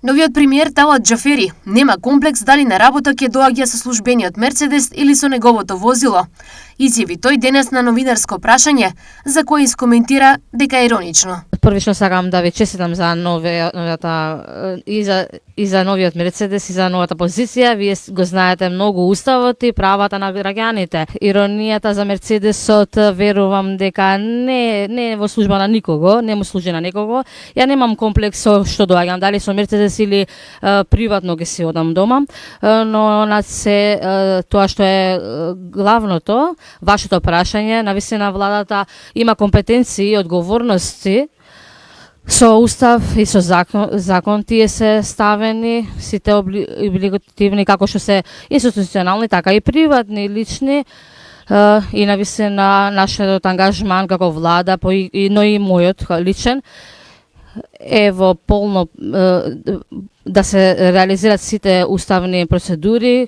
Новиот премиер Талат Џафери нема комплекс дали на работа ќе доаѓа со службениот Мерцедес или со неговото возило. Изјави тој денес на новинарско прашање, за кој искоментира дека е иронично. Првично сакам да ви честитам за новата и за новиот Мерцедес и за новата позиција. Вие го знаете многу уставот и правата на граѓаните. Иронијата за Мерцедесот верувам дека не е во служба на никого, не му служи на никого. Ја немам комплекс со што доаѓам, дали со Мерцедес или приватно ги си одам дома, но на се тоа што е главното, вашето прашање, навистина владата има компетенции и одговорности. Со устав и со закон тие се ставени, сите облигативни, како што се институционални, така и приватни, лични, и навистина нашиот ангажман како влада, но и мојот личен, е во полно да се реализираат сите уставни процедури